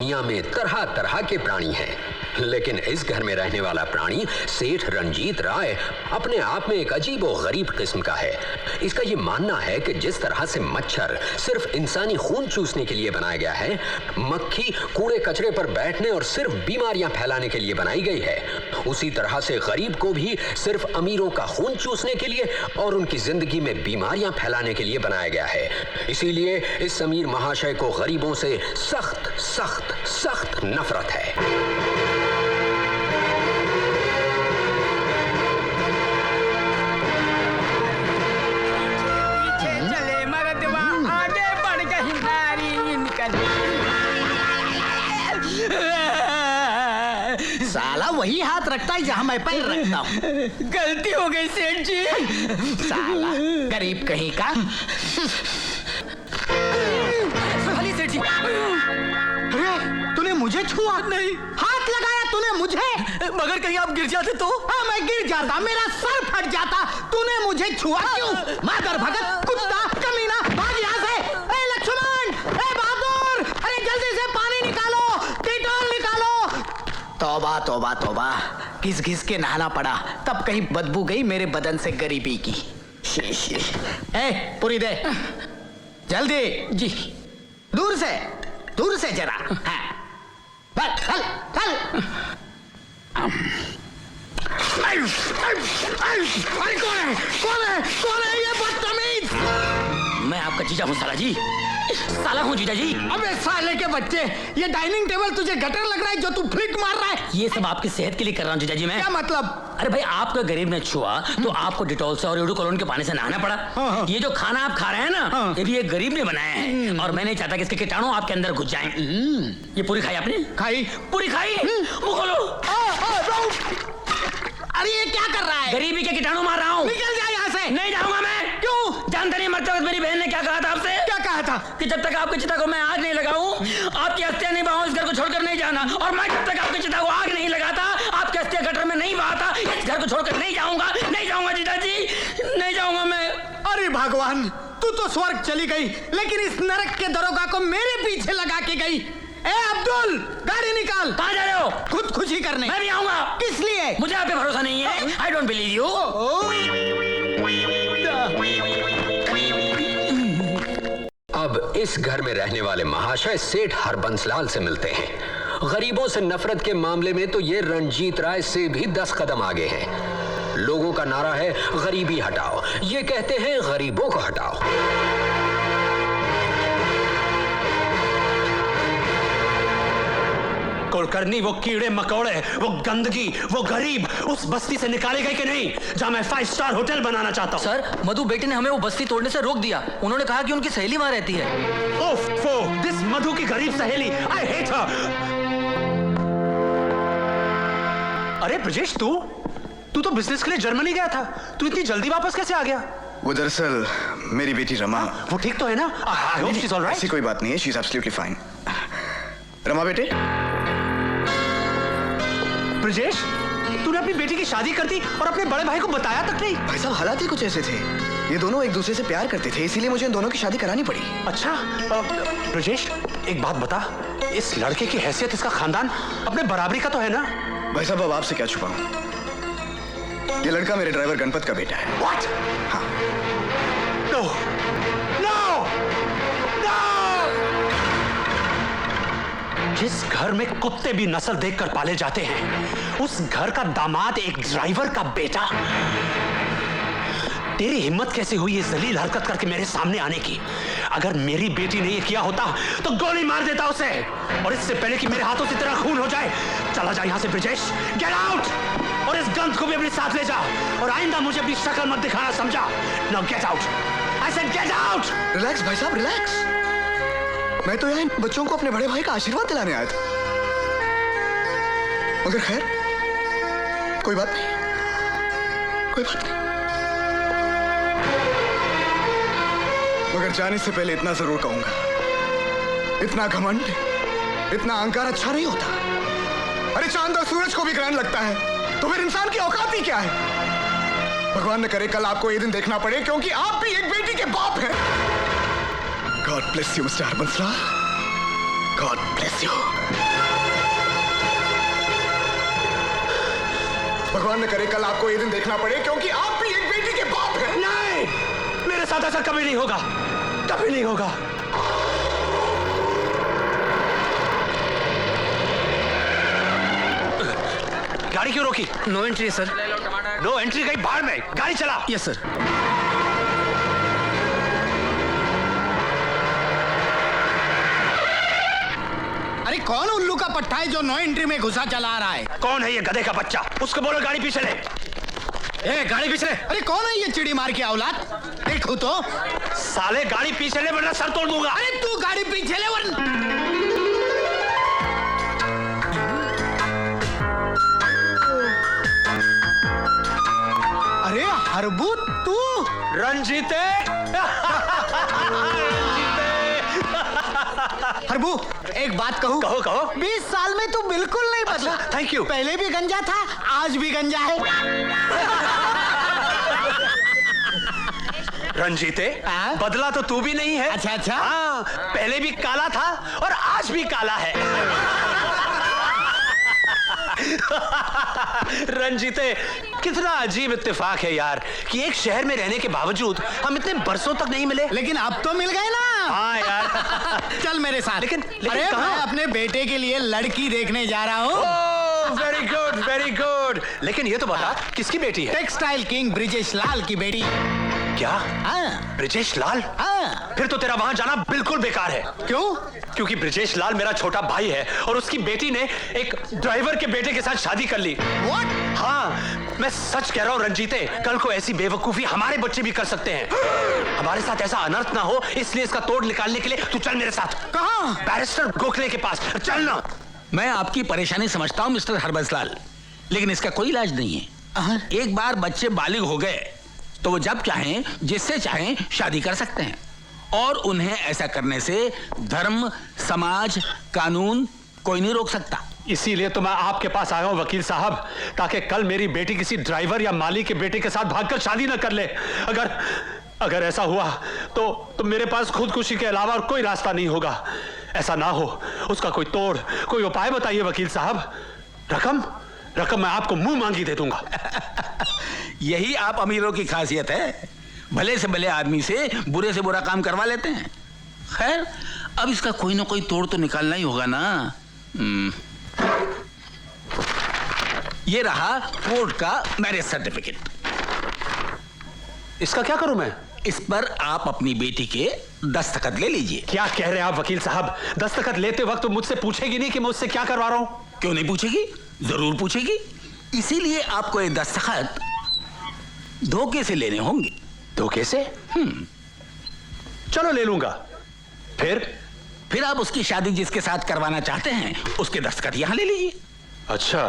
दुनिया में तरह तरह के प्राणी हैं, लेकिन इस घर में रहने वाला प्राणी सेठ रंजीत राय अपने आप में एक अजीब और गरीब किस्म का है। इसका ये मानना है कि जिस तरह से मच्छर सिर्फ इंसानी खून चूसने के लिए बनाया गया है, मक्खी कूड़े कचरे पर बैठने और सिर्फ बीमारियां फैलाने के लिए बनाई गई है, उसी तरह से गरीब को भी सिर्फ अमीरों का खून चूसने के लिए और उनकी जिंदगी में बीमारियां फैलाने के लिए बनाया गया है। इसीलिए इस अमीर महाशय को गरीबों से सख्त सख्त सख्त नफरत है। चले मर्दवा आगे बढ़ गई नारी निकल। साला वही हाथ रखता है जहां मैं पैर रखता हूँ। गलती हो गई सेठ जी। साला गरीब कहीं का। सेठ जी, अरे तूने मुझे छुआ? नहीं। हाथ लगाया तूने मुझे? मगर कहीं आप गिर जाते तो? हाँ मैं गिर जाता, मेरा सर फट जाता। तूने मुझे छुआ क्यों? मादर भगत, कुत्ता, कमीना, भाग यहाँ से। ए लक्ष्मण, ए बहादुर, अरे जल्दी से पानी निकालो, डेटॉल निकालो। तौबा तौबा तौबा, घिस घिस के नहाना पड़ा, तब कहीं बदबू गई मेरे बदन से गरीबी की। शी। ए पूरी दे जल्दी। जी। दूर से जरा। हाँ। चल चल। कौन है ये बदतमीज? मैं आपका जीजा हूँ साला जी। साला हूँ जीजा जी। अबे साले के बच्चे, ये डाइनिंग टेबल तुझे गटर लग रहा है जो तू फ्लिक मार रहा है? ये सब आपकी सेहत के लिए कर रहा हूँ जीजा जी मैं। क्या मतलब? अरे भाई, आपका गरीब ने छुआ तो आपको डिटॉल से और यूडोकोलोन के पानी से नहाना पड़ा। हाँ। ये जो खाना आप खा रहे हैं ना, हाँ। ये भी एक गरीब ने बनाया है और मैं नहीं चाहता कि इसके कीटाणु आपके अंदर घुस जाएं। ये पूरी खाई आपने? खाई। पूरी खाई? मुंह खोलो। अरे ये क्या कर रहा है? गरीबी के कीटाणु मार रहा हूँ। निकल जा यहाँ से। नहीं जाऊंगा मैं। क्यों? जानते नहीं, मरते वक्त मेरी बहन ने क्या कहा था आपसे? क्या कहा था? कि जब तक आपकी चिता को मैं आग नहीं लगाऊं, आपकी अस्थियां नहीं बहाऊं, इस घर को छोड़कर नहीं जाना। और मैं जब तक आपकी चिता को आग नहीं लगाता, आपकी अस्थियां गटर में नहीं बहाता, इस घर को छोड़कर नहीं जाऊंगा जीजा जी, नहीं जाऊंगा मैं। अरे भगवान, तू तो स्वर्ग चली गई, लेकिन इस नरक के दरोगा को मेरे पीछे लगा के गई। ए अब्दुल, गाड़ी निकाल। कहाँ जा रहे हो? खुदकुशी करने। मैं भी आऊंगा। किस लिए? मुझे आप पे भरोसा नहीं है। I don't believe you. अब इस घर में रहने वाले महाशय सेठ हरबंसलाल से मिलते हैं। गरीबों से नफरत के मामले में तो ये रंजीत राय से भी 10 कदम आगे हैं। लोगों का नारा है गरीबी हटाओ, ये कहते हैं गरीबों को हटाओ। कुलकर्णी, वो कीड़े मकोड़े, वो गंदगी, वो गरीब उस बस्ती से निकाले गए कि नहीं, जहां मैं 5 स्टार होटल बनाना चाहता हूं? सर, मधु बेटे ने हमें वो बस्ती तोड़ने से रोक दिया। उन्होंने कहा कि उनकी सहेली वहां रहती है। ओफो, दिस मधु की गरीब सहेली, आई हेट हर। अरे ब्रजेश, तू तो बिजनेस के लिए जर्मनी गया था, तू इतनी जल्दी वापस कैसे आ गया? वो दरअसल मेरी बेटी रमा। वो ठीक तो है ना? I hope she is alright. ऐसी कोई बात नहीं है, she is absolutely fine. Rama बेटे। ब्रजेश, तूने अपनी बेटी की शादी कर दी और अपने बड़े भाई को बताया तक नहीं? भाई साहब, हालात ही कुछ ऐसे थे, ये दोनों एक दूसरे से प्यार करते थे, इसीलिए मुझे इन दोनों की शादी करानी पड़ी। अच्छा, ब्रजेश एक बात बता, इस लड़के की हैसियत, इसका खानदान अपने बराबरी का तो है ना? भाई साहब, अब आपसे क्या छुपाऊं, ये लड़का मेरे ड्राइवर गणपत का बेटा है। What? हाँ। No! No! No! जिस घर में कुत्ते भी नस्ल देखकर पाले जाते हैं, उस घर का दामाद एक ड्राइवर का बेटा। तेरी हिम्मत कैसे हुई ये जलील हरकत करके मेरे सामने आने की? अगर मेरी बेटी ने ये किया होता तो गोली मार देता उसे, और इससे पहले कि मेरे हाथों से तेरा खून हो जाए। चला जा यहां से ब्रजेश, गेट आउट, और इस गंध को भी अपने साथ ले जा, और आइंदा मुझे अपनी शक्ल मत दिखाना, समझा? Now get out, I said get out. Relax भाई साहब, रिलैक्स। मैं तो यहाँ इन बच्चों को अपने बड़े भाई का आशीर्वाद दिलाने आया था, मगर खैर कोई बात नहीं, कोई बात नहीं। मगर जाने से पहले इतना जरूर कहूंगा, इतना घमंड, इतना अहंकार अच्छा नहीं होता। अरे चांद और सूरज को भी ग्रहण लगता है, तो फिर इंसान की औकात ही क्या है? भगवान न करे कल आपको ये दिन देखना पड़े, क्योंकि आप भी एक बेटी के बाप हैं। God bless you, Mr. Harbhansla. God bless you. भगवान न करे कल आपको ये दिन देखना पड़े, क्योंकि आप भी एक बेटी के बाप हैं। नहीं, मेरे साथ ऐसा कभी नहीं होगा, कभी नहीं होगा। गाड़ी क्यों रोकी? No entry sir. No entry कहीं बाहर में, गाड़ी चला। Yes sir. अरे कौन उल्लू का पट्टा है जो नो एंट्री में घुसा चला रहा है? कौन है ये गधे का बच्चा? उसको बोलो गाड़ी पीछे ले। ए गाड़ी पीछे ले। अरे कौन है ये चिड़ी मार के औलाद? देखो तो। साले गाड़ी पीछे ले वरना सर तोड़ दूंगा। अरे तू गाड़ी पीछे ले वरना। अरे हरबू तू। रंजीते। हरबू एक बात कहूँ? कहो कहो। 20 साल में तू बिल्कुल नहीं बदला। Thank you. पहले भी गंजा था, आज भी गंजा है। रंजीते, हाँ? बदला तो तू भी नहीं है। अच्छा अच्छा। हाँ, पहले भी काला था और आज भी काला है। रंजीते, कितना अजीब इत्तेफाक है यार कि एक शहर में रहने के बावजूद हम इतने बरसों तक नहीं मिले। लेकिन अब तो मिल गए ना। हाँ यार। चल मेरे साथ। लेकिन अरे कहाँ? मैं अपने बेटे के लिए लड़की देखने जा रहा हूँ। Very good very good. लेकिन ये तो बता, किसकी बेटी है? टेक्सटाइल किंग ब्रिजेश लाल की बेटी। क्या? हाँ ब्रिजेश लाल? हाँ। फिर तो तेरा वहां जाना बिल्कुल बेकार है। क्यों? क्योंकि ब्रिजेश लाल मेरा छोटा भाई है और उसकी बेटी ने एक ड्राइवर के बेटे के साथ शादी कर ली। What? हाँ, मैं सच कह रहा हूँ रंजीते, कल को ऐसी बेवकूफी हमारे बच्चे भी कर सकते हैं। हमारे साथ ऐसा अनर्थ ना हो, इसलिए इसका तोड़ निकालने के लिए तू चल मेरे साथ। कहाँ? बैरिस्टर गोखले के पास चल ना। मैं आपकी परेशानी समझता हूँ मिस्टर हरबंस लाल, लेकिन इसका कोई इलाज नहीं है। एक बार बच्चे बालिग हो गए तो वो जब चाहें जिससे चाहें शादी कर सकते हैं, और उन्हें ऐसा करने से धर्म, समाज, कानून कोई नहीं रोक सकता। इसीलिए तो मैं आपके पास आया हूँ वकील साहब, ताकि कल मेरी बेटी किसी ड्राइवर या माली के बेटे के साथ भागकर शादी न कर ले। अगर ऐसा हुआ तो मेरे पास खुदकुशी के अलावा और कोई रास्ता नहीं होगा। ऐसा ना हो, उसका कोई तोड़, कोई उपाय बताइए वकील साहब। रकम मैं आपको मुंह मांगी दे दूंगा। यही आप अमीरों की खासियत है, भले से भले आदमी से बुरे से बुरा काम करवा लेते हैं। खैर, अब इसका कोई ना कोई तोड़ तो निकालना ही होगा ना। ये रहा कोर्ट का मैरिज सर्टिफिकेट। इसका क्या करूं मैं? इस पर आप अपनी बेटी के दस्तखत ले लीजिए। क्या कह रहे हैं आप वकील साहब? दस्तखत लेते वक्त तो मुझसे पूछेगी नहीं कि मैं उससे क्या करवा रहा हूं? क्यों नहीं पूछेगी? जरूर पूछेगी। इसीलिए आपको ये दस्तखत धोखे से लेने होंगे। धोखे से? चलो ले लूंगा। फिर आप उसकी शादी जिसके साथ करवाना चाहते हैं उसके दस्तखत यहां ले लीजिए। अच्छा,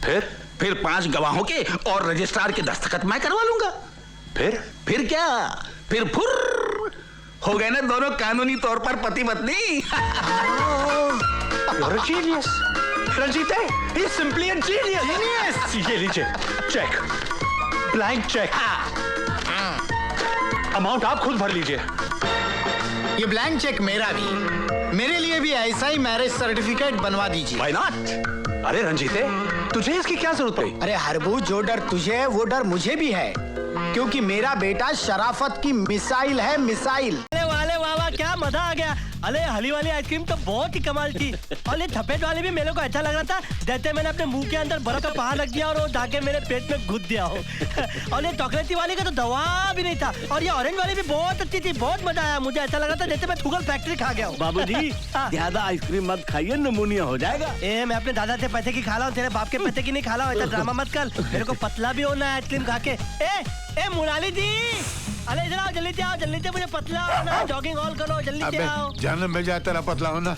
फिर 5 गवाहों के और रजिस्ट्रार के दस्तखत मैं करवा लूंगा। फिर क्या? फिर फुर्र हो गए ना दोनों कानूनी तौर पर पति पत्नी। You're a genius, रंजीते, he is simply a genius. ये लीजिए चेक, ब्लैंक चेक। अमाउंट आप खुद भर लीजिए। ये ब्लैंक चेक मेरा भी, मेरे लिए भी ऐसा ही मैरिज सर्टिफिकेट बनवा दीजिए। Why not? अरे रंजीते, तुझे इसकी क्या जरूरत पड़ी? अरे हरबू, जो डर तुझे है वो डर मुझे भी है, क्योंकि मेरा बेटा शराफत की मिसाइल है, मिसाइल। वाले वाह क्या मजा आ गया। अरे हली वाली आइसक्रीम तो बहुत ही कमाल थी, और ये थपेट वाली भी मेरे को अच्छा लग रहा था। जैसे मैंने अपने मुंह के अंदर बर्फ का पहाड़ रख दिया और वो जाके मेरे पेट में घुस दिया हो। और ये चॉकलेटी वाली का तो दवा भी नहीं था, और ये ऑरेंज वाली भी बहुत अच्छी थी, बहुत मजा आया। मुझे ऐसा लगा था जैसे मैं शुगर फैक्ट्री खा गया हूँ। बाबूजी, ज्यादा आइसक्रीम मत खाइए, निमोनिया हो जाएगा। मैं अपने दादा से पैसे की खा रहा हूँ, तेरे बाप के पैसे की नहीं खा रहा हूँ। ऐसा ड्रामा मत कर, मेरे को पतला भी होना है आइसक्रीम खा के। ए मुराली जी, अरे इधर आओ, जल्दी से मुझे पतला होना, जॉगिंग ऑल करो, जल्दी से आओ। जानना मैं जाए तेरा पतला होना।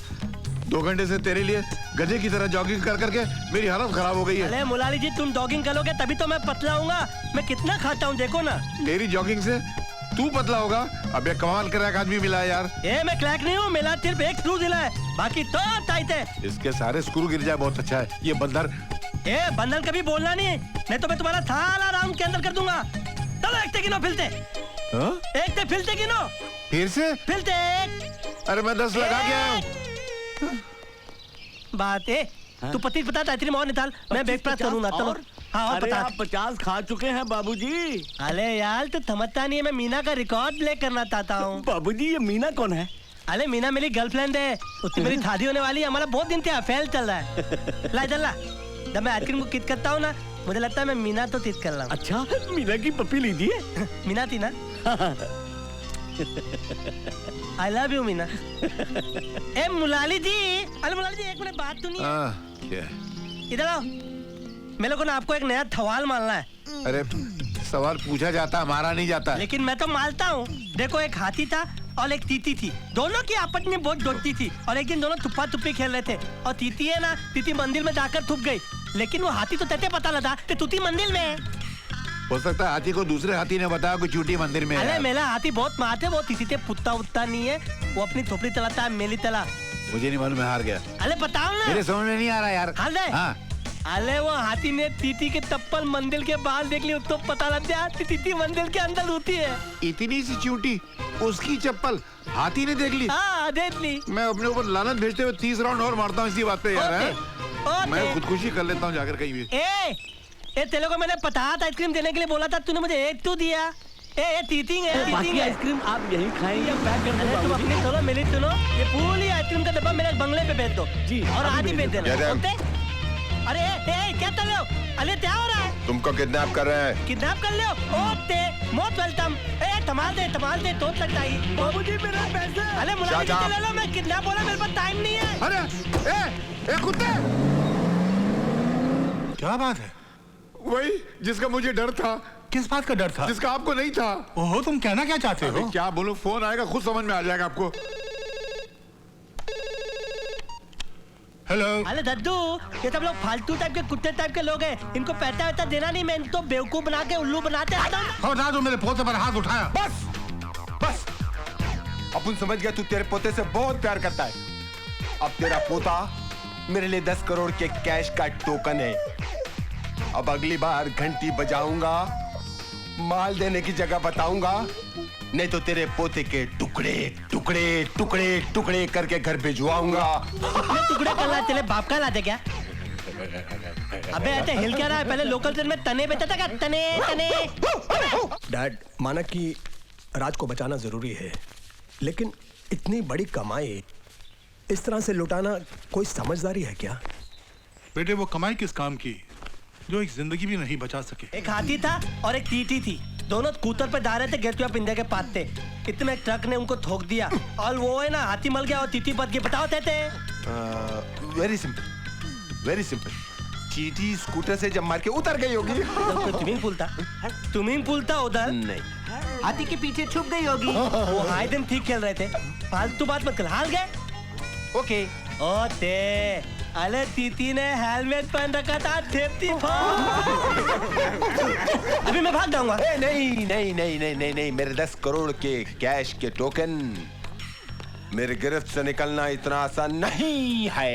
2 घंटे से तेरे लिए गधे की तरह जॉगिंग कर करके मेरी हालत खराब हो गई है। अरे मुलाली जी, तुम जॉगिंग करोगे तभी तो मैं पतला होऊंगा। मैं कितना खाता हूँ देखो ना। तेरी जॉगिंग से तू पतला होगा? अब ये कमाल कर एक आदमी मिला है यार। मैं क्रैक नहीं हूँ, मेरा सिर्फ एक स्क्रू दिला है, बाकी तो टाइट है। इसके सारे स्क्रू गिर जाए बहुत अच्छा है। ये बंदर बंदर कभी बोलना नहीं तो मैं तुम्हारा सारा राउंड के अंदर कर दूंगा। चलो एक गिनो, फिलते एक फिलते गिनो, फिर से? फिलते। अरे मैं 10 लगा के आया हूँ। बात है। तू पति बता आइसक्रीम और निकाल, मैं बैग प्राप्त करूंगा। चलो हाँ और अरे बता। आप 50 खा चुके हैं बाबूजी। अरे यार तू समझता नहीं है, मैं मीना का रिकॉर्ड ब्रेक करना चाहता हूँ। बाबूजी ये मीना कौन है? अरे मीना मेरी गर्लफ्रेंड है, उससे मेरी शादी होने वाली है। हमारा बहुत दिन से अफेयर चल रहा है। ला चल ला, जब मैं आइसक्रीम को किस करता हूँ ना, मुझे लगता है मैं मीना तो किस कर रहा हूँ। अच्छा मीना की पप्पी लीजिए। मीना थी ना। I love you Meena. ए मुलाली जी, अरे मुलाली जी एक मिनट बात तो नहीं है। इधर आओ, मेरे को ना आपको एक नया सवाल मानना है। अरे सवाल पूछा जाता हमारा नहीं जाता। लेकिन मैं तो मानता हूँ। देखो एक हाथी था और एक तीती थी, दोनों की आपस में बहुत दोस्ती थी। और एक दिन दोनों तुप्पा तुप्पी खेल रहे थे और तीती है ना, तीती मंदिर में जाकर थुप गई। लेकिन वो हाथी तो तैते पता लगा कि तूती मंदिर में है। हो सकता है हाथी को दूसरे हाथी ने बताया कि चूटी मंदिर में है। अरे मेरा हाथी बहुत मारते, वो तीती से पुत्ता उत्ता नहीं है, वो अपनी थोपड़ी चलाता है, मेली तला। मुझे नहीं मालूम, मैं हार गया। अरे बताओ ना, मेरे समझ में नहीं आ रहा यार। हाल दे। हाँ। अरे वो हाथी ने तीती के तप्पल मंदिर के बाहर देख ली, तो पता लग गया तीती मंदिर के अंदर होती है। इतनी सी चूटी, उसकी चप्पल हाथी ने देख ली। हाँ देख ली। मैं अपने ऊपर लानत भेजते हुए 30 राउंड और मारता हूँ इसी बात पे यार। है? मैं खुदकुशी कर लेता हूँ जाकर कहीं भी। ए तेरे को मैंने पचास आइसक्रीम देने के लिए बोला था, तूने मुझे एक तो दिया। ए टीचिंग है, बाकी आइसक्रीम आप यहीं खाएं या पैक कर दो तुम बाबूजी? अपनी सुनो, मेरी सुनो, ये पूरी आइसक्रीम का डब्बा मेरे बंगले पे भेज दो जी, और अभी आज ही भेज भेज देना। दो। ओके? अरे क्या कर रहे हो? अरे क्या हो रहा है? तुमको किडनैप कर रहे हैं। किडनैप कर ले? Okay most welcome. तमाल दे तो लगता है। बाबूजी मेरे पैसे। अरे मुलाजिम चाचा। ले लो, मैं किडनैप बोला, मेरे पास टाइम नहीं है। अरे कुत्ते! क्या बात है? वही जिसका मुझे डर था, किस बात का डर था? जिसका आपको नहीं था। ओहो, तुम कहना क्या चाहते हो? क्या बोलूं, फोन आएगा खुद समझ में आ जाएगा आपको। हेलो। अरे दद्दू, ये सब लोग फालतू टाइप के कुत्ते टाइप के लोग हैं, इनको पैसा वैसा देना नहीं, मैं इनको बेवकूफ बना के उल्लू बनाते रहता हूँ। खबरदार जो मेरे पोते पर हाथ उठाया। बस अपन समझ गया, तू तेरे पोते से बहुत प्यार करता है। अब तेरा पोता मेरे लिए 10 करोड़ के कैश का टोकन है। अब अगली बार घंटी बजाऊंगा, माल देने की जगह बताऊंगा, नहीं तो तेरे पोते के टुकड़े टुकड़े टुकड़े टुकड़े करके घर भिजवाऊंगा। टुकड़े करना तेरे बाप का लाते क्या? अबे ऐसे हिल क्या रहा है? पहले लोकल ट्रेन में तने बेचता था क्या? तने। डैड, माना कि राज को बचाना जरूरी है, लेकिन इतनी बड़ी कमाई इस तरह से लुटाना कोई समझदारी है क्या? बेटे वो कमाई किस काम की जो एक जिंदगी भी नहीं बचा सके? एक हाथी था और एक टीटी थी, दोनों स्कूटर पे जा रहे थे गेट इंडिया के पास थे। इतने एक ट्रक ने उनको ठोक दिया और वो है ना, हाथी मल गया और टीटी बच गई। बताओ थे वेरी सिंपल। चीटी स्कूटर से जब मार के उतर गई होगी। तो स्विमिंग पूल था उधर। नहीं, हाथी के पीछे छुप गई होगी। वो हाई दिन ठीक खेल रहे थे, फालतू बात मत कर। हार गए? ओके। ओते अरे तीती ने हेलमेट पहन रखा था, सेफ्टी अभी मैं भाग जाऊंगा। नहीं, मेरे 10 करोड़ के कैश के टोकन मेरे गिरफ्त से निकलना इतना आसान नहीं है।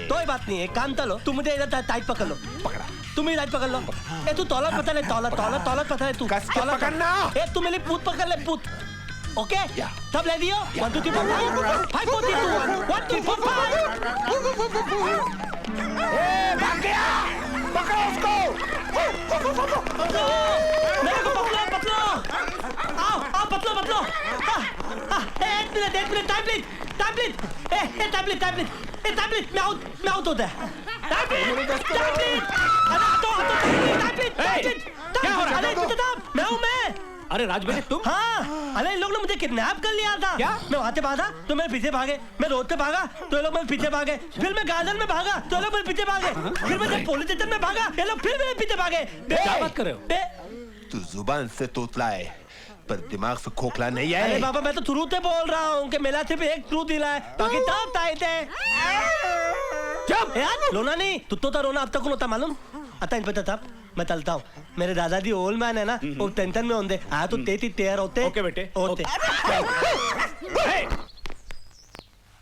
कोई बात नहीं है, काम तो लो, तुम मुझे इधर टाइट पकड़ लो। पकड़ा। तुम ही टाइट पकड़ लो। ए तू तौलत पकड़ ले, तौलत पकड़ ले तू। कस के पकड़ना। ए तू मेरी पूत पकड़ ले, पूत। ओके? सब ले दियो? 1 2 3 4 5 4 3 2 1 1 2 4 5। भाग गया, पकड़ो उसको। मेरे को पकड़ो। आओ पकड़ो। एक मिनट, टाइम प्लीज। मैं आउट होता है। क्या हो रहा है? मैं अरे राज बेटे तुम? हाँ, अरे इन लोग ने मुझे किडनैप कर लिया था। क्या? मैं वहाँ से भागा तो मेरे पीछे भागे, मैं रोड पे भागा तो ये लोग मेरे पीछे भागे, फिर मैं गार्डन में भागा तो ये लोग मेरे पीछे भागे, फिर मैं जब पुलिस स्टेशन में भागा ये लोग फिर मेरे पीछे भागे। क्या बात कर रहे हो? तू जुबान से तोतला है पर दिमाग से खोखला नहीं है। अरे बाबा, मैं तो शुरू से बोल रहा हूँ कि मेरा सिर्फ एक ट्रू दिल है, बाकी सब टाइट है। चुप यार, रोना नहीं। तू तो रोना अब तक कौन होता मालूम? आता इन पता था, मैं चलता हूँ। मेरे दादाजी ओल्ड मैन है ना, वो टेंशन में होंगे। आया तो तेती तेर होते। ओके बेटे, होते।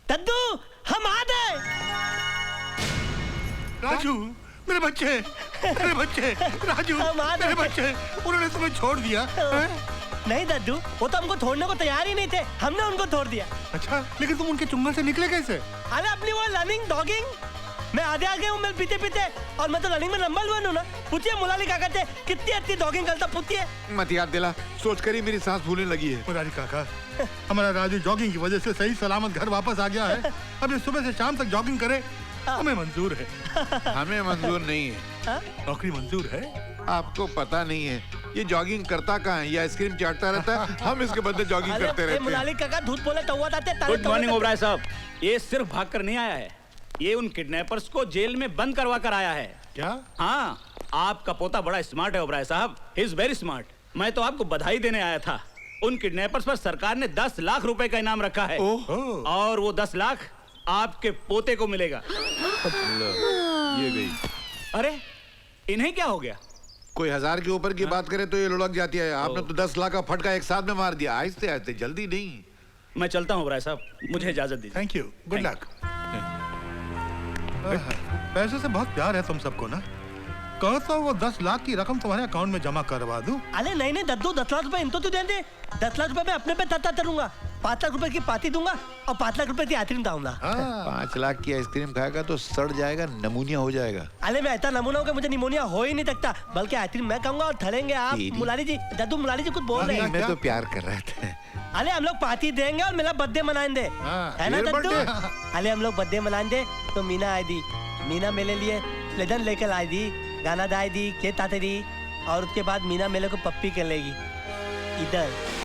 दद्दू हम आ गए। राजू मेरे बच्चे, राजू मेरे बच्चे, उन्होंने तुम्हें छोड़ दिया है? नहीं दद्दू, वो तो हमको छोड़ने को तैयार ही नहीं थे, हमने उनको छोड़ दिया। अच्छा, लेकिन तुम उनके चुंगल से निकले कैसे? अरे अपनी वो लर्निंग डॉगिंग मैं आधे आ गया हूँ मैं पीते पीते, और मैं तो रनिंग में नंबर 1 हूँ ना। पूछिए मुलाली काका से कितनी अच्छी जॉगिंग करता, पूछिए। मत याद दिला, सोच कर ही मेरी सांस फूलने लगी है। मुरारी काका, हमारा राजू जॉगिंग की वजह से सही सलामत घर वापस आ गया है। अब ये सुबह से शाम तक जॉगिंग करे, हमें मंजूर है। हमें मंजूर नहीं है। नौकरी मंजूर है। आपको पता नहीं है ये जॉगिंग करता कहाँ है, ये आइसक्रीम चाटता रहता है, हम इसके बदले जॉगिंग करते रहते हैं। मुलाली काका झूठ बोले तो हुआ था। गुड मॉर्निंग ओबराय साहब। ये सिर्फ भागकर नहीं आया है, ये उन किडनैपर्स को जेल में बंद करवा कर आया है। क्या? हाँ, आपका पोता बड़ा स्मार्ट है ओबराय साहब, ही इज वेरी स्मार्ट। मैं तो आपको बधाई देने आया था। उन किडनैपर्स पर सरकार ने 10 लाख रुपए का इनाम रखा है, और वो 10 लाख आपके पोते को मिलेगा। ये गई। अरे इन्हें क्या हो गया? कोई 1000 के ऊपर की बात करे तो ये लुढ़क जाती है। आपने तो 10 लाख का फटका एक साथ में मार दिया। आहिस्ते आहिस्ते, जल्दी नहीं। मैं चलता हूँ ओबराय साहब, मुझे इजाजत दीजिए। Thank you, good luck. पैसे से बहुत प्यार है तुम सबको ना। कहो तो वो 10 लाख की रकम तुम्हारे अकाउंट में जमा करवा दूं। अरे नहीं नहीं दद्दू, 10 लाख रुपए इनको तो दे दे। 10 लाख रुपए मैं अपने पे तत्ता करूंगा, 5 लाख रुपए की पार्टी दूंगा और 5 लाख रुपए की आइसक्रीम दूंगा। 5 लाख की आइसक्रीम खाएगा तो सड़ जाएगा, नमूनिया हो जाएगा। अरे मैं ऐसा नमूना हूँ कि मुझे निमोनिया हो ही नहीं सकता, बल्कि आइसक्रीम मैं खाऊंगा और ठहरेंगे आप। मुलारी जी, दद्दू मुलारी जी कुछ बोल रहे हैं। मैं तो प्यार कर रहे थे। अरे हम लोग पार्टी देंगे और मेरा बर्थडे मनाएंगे, है ना दद्दू? अरे हम लोग बर्थडे मनाएंगे तो मीना आई दी, मीना मेरे लिए प्लेजर लेकर आई दी, गाना दाई दी, केक आते दी, और उसके बाद मीना मेरे को पप्पी कर लेगी इधर।